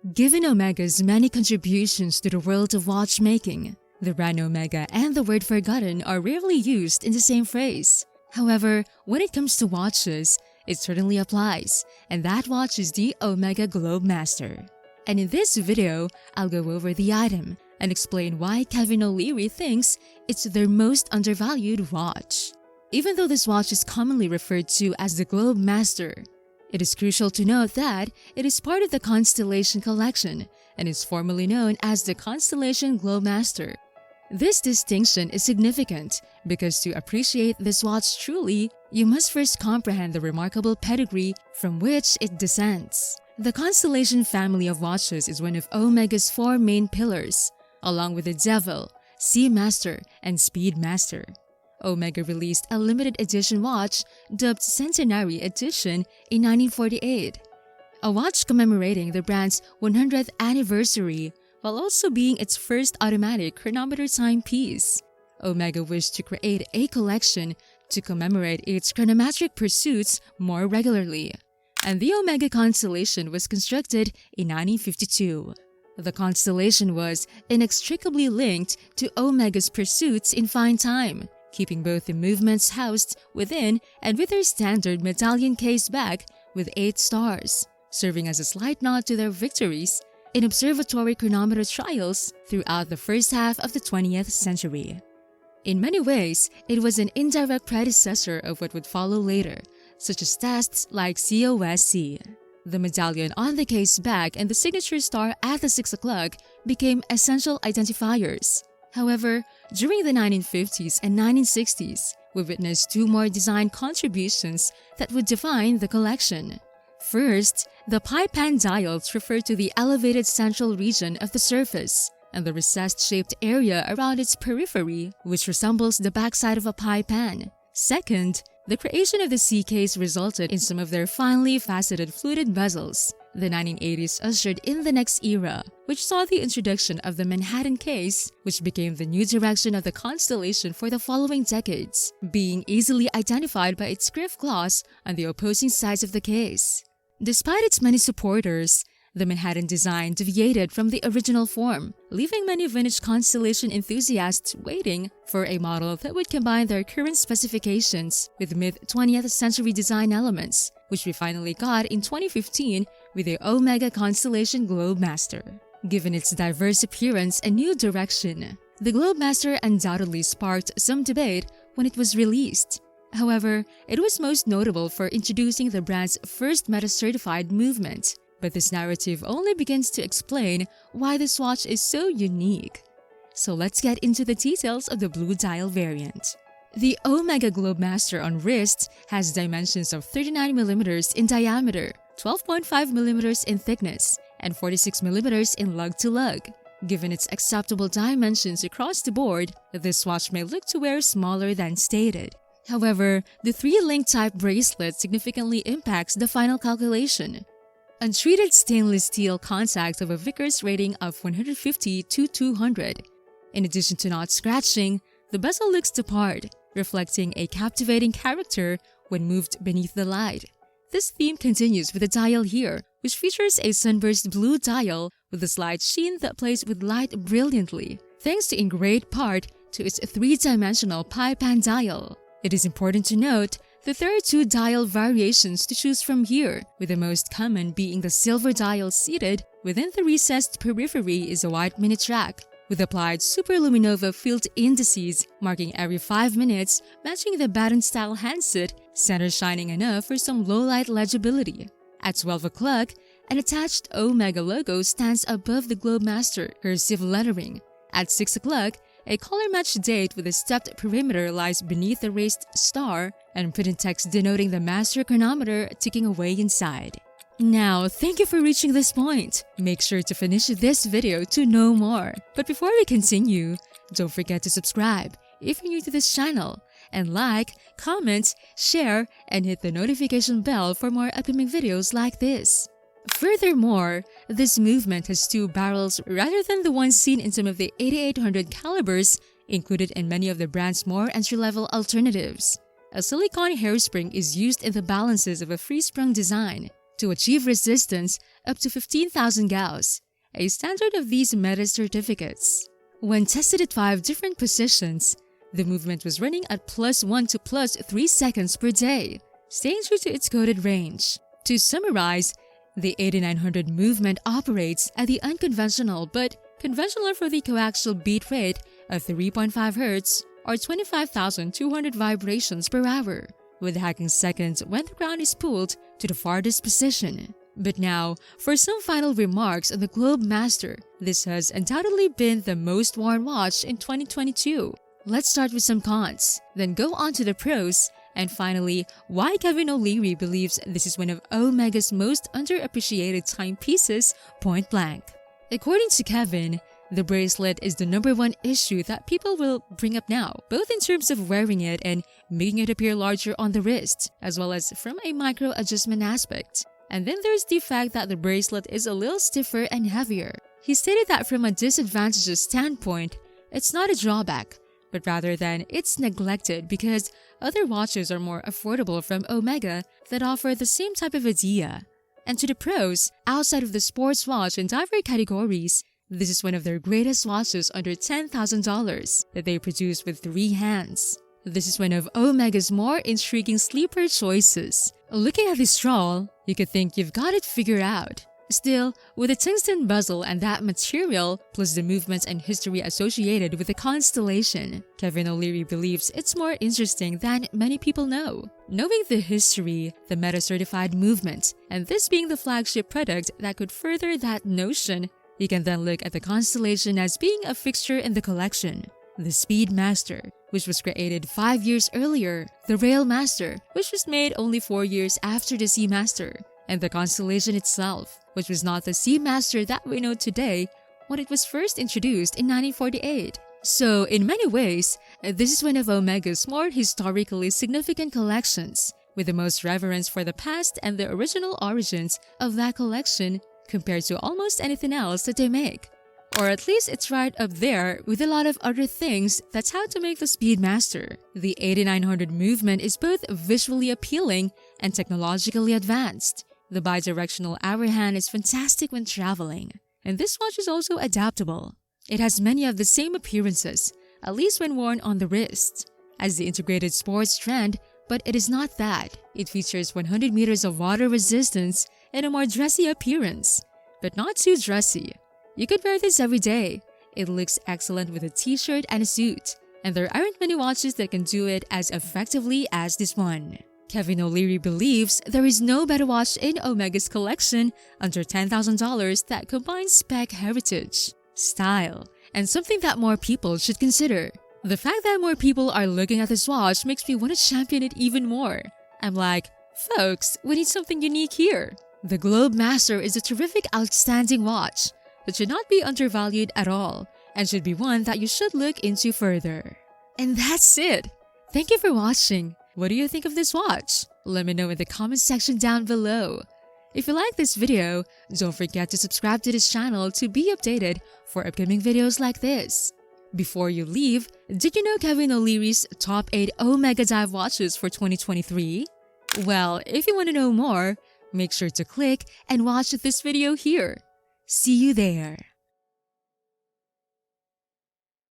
Given Omega's many contributions to the world of watchmaking, the brand Omega and the word forgotten are rarely used in the same phrase. However, when it comes to watches, it certainly applies, and that watch is the Omega Globemaster. And in this video, I'll go over the item and explain why Kevin O'Leary thinks it's their most undervalued watch. Even though this watch is commonly referred to as the Globemaster, it is crucial to note that it is part of the Constellation collection and is formally known as the Constellation Glowmaster. This distinction is significant because to appreciate this watch truly, you must first comprehend the remarkable pedigree from which it descends. The Constellation family of watches is one of Omega's 4 main pillars, along with the Bezel, Seamaster, and Speedmaster. Omega released a limited edition watch dubbed Centenary Edition in 1948, a watch commemorating the brand's 100th anniversary while also being its first automatic chronometer timepiece. Omega wished to create a collection to commemorate its chronometric pursuits more regularly, and the Omega Constellation was constructed in 1952. The Constellation was inextricably linked to Omega's pursuits in fine time, keeping both the movements housed within and with their standard medallion case back with 8 stars, serving as a slight nod to their victories in observatory chronometer trials throughout the first half of the 20th century. In many ways, it was an indirect predecessor of what would follow later, such as tests like COSC. The medallion on the case back and the signature star at the 6 o'clock became essential identifiers. However, during the 1950s and 1960s, we witnessed 2 more design contributions that would define the collection. First, the pie pan dials refer to the elevated central region of the surface and the recessed-shaped area around its periphery, which resembles the backside of a pie pan. Second, the creation of the C case resulted in some of their finely faceted fluted bezels. The 1980s ushered in the next era, which saw the introduction of the Manhattan case, which became the new direction of the Constellation for the following decades, being easily identified by its griff gloss on the opposing sides of the case. Despite its many supporters, the Manhattan design deviated from the original form, leaving many vintage Constellation enthusiasts waiting for a model that would combine their current specifications with mid-20th century design elements, which we finally got in 2015 with the Omega Constellation Glowmaster. Given its diverse appearance and new direction, the Glowmaster undoubtedly sparked some debate when it was released. However, it was most notable for introducing the brand's first meta-certified movement. But this narrative only begins to explain why this watch is so unique. So let's get into the details of the blue dial variant. The Omega Globemaster on wrist has dimensions of 39mm in diameter, 12.5mm in thickness, and 46mm in lug-to-lug. Given its acceptable dimensions across the board, this watch may look to wear smaller than stated. However, the 3-link type bracelet significantly impacts the final calculation. Untreated stainless steel contact of a Vickers rating of 150 to 200. In addition to not scratching, the bezel looks the part, reflecting a captivating character when moved beneath the light. This theme continues with the dial here, which features a sunburst blue dial with a slight sheen that plays with light brilliantly, thanks to in great part to its 3-dimensional pie pan dial. It is important to note that there are 2 dial variations to choose from here, with the most common being the silver dial seated within the recessed periphery is a white mini-track, with applied superluminova field indices marking every 5 minutes, matching the baton-style handset, center shining enough for some low-light legibility. At 12 o'clock, an attached Omega logo stands above the Glowmaster cursive lettering. At 6 o'clock, a color-matched date with a stepped perimeter lies beneath the raised star and printed text denoting the master chronometer ticking away inside. Now, thank you for reaching this point. Make sure to finish this video to know more. But before we continue, don't forget to subscribe if you're new to this channel, and like, comment, share, and hit the notification bell for more upcoming videos like this. Furthermore, this movement has 2 barrels rather than the one seen in some of the 8800 calibers included in many of the brand's more entry-level alternatives. A silicone hairspring is used in the balances of a free-sprung design. To achieve resistance, up to 15,000 Gauss, a standard of these meta certificates. When tested at 5 different positions, the movement was running at +1 to +3 seconds per day, staying true to its coded range. To summarize, the 8900 movement operates at the unconventional but conventional for the coaxial beat rate of 3.5 Hz or 25,200 vibrations per hour, with hacking seconds when the ground is pulled to the farthest position. But now, for some final remarks on the Glowmaster. This has undoubtedly been the most worn watch in 2022. Let's start with some cons, then go on to the pros, and finally, why Kevin O'Leary believes this is one of Omega's most underappreciated timepieces point blank. According to Kevin, the bracelet is the #1 issue that people will bring up now, both in terms of wearing it and making it appear larger on the wrist, as well as from a micro adjustment aspect. And then there's the fact that the bracelet is a little stiffer and heavier. He stated that from a disadvantageous standpoint, it's not a drawback, but rather than it's neglected because other watches are more affordable from Omega that offer the same type of idea. And to the pros, outside of the sports watch and diver categories, this is one of their greatest watches under $10,000 that they produce with 3 hands. This is one of Omega's more intriguing sleeper choices. Looking at this straw, you could think you've got it figured out. Still, with a tungsten bezel and that material, plus the movements and history associated with the Constellation, Kevin O'Leary believes it's more interesting than many people know. Knowing the history, the meta-certified movement, and this being the flagship product that could further that notion, you can then look at the Constellation as being a fixture in the collection. The Speedmaster, which was created 5 years earlier, the Railmaster, which was made only 4 years after the Seamaster, and the Constellation itself, which was not the Seamaster that we know today when it was first introduced in 1948. So, in many ways, this is one of Omega's more historically significant collections, with the most reverence for the past and the original origins of that collection compared to almost anything else that they make. Or at least it's right up there with a lot of other things that's how to make the Speedmaster. The 8900 movement is both visually appealing and technologically advanced. The bidirectional hour hand is fantastic when traveling. And this watch is also adaptable. It has many of the same appearances, at least when worn on the wrist, as the integrated sports trend, but it is not that. It features 100 meters of water resistance and a more dressy appearance, but not too dressy. You could wear this every day. It looks excellent with a t-shirt and a suit, and there aren't many watches that can do it as effectively as this one. Kevin O'Leary believes there is no better watch in Omega's collection under $10,000 that combines spec heritage, style, and something that more people should consider. The fact that more people are looking at this watch makes me want to champion it even more. I'm like, folks, we need something unique here. The Glowmaster is a terrific, outstanding watch that should not be undervalued at all and should be one that you should look into further. And that's it! Thank you for watching. What do you think of this watch? Let me know in the comment section down below. If you like this video, don't forget to subscribe to this channel to be updated for upcoming videos like this. Before you leave, did you know Kevin O'Leary's top 8 Omega dive watches for 2023? Well, if you want to know more, make sure to click and watch this video here. See you there!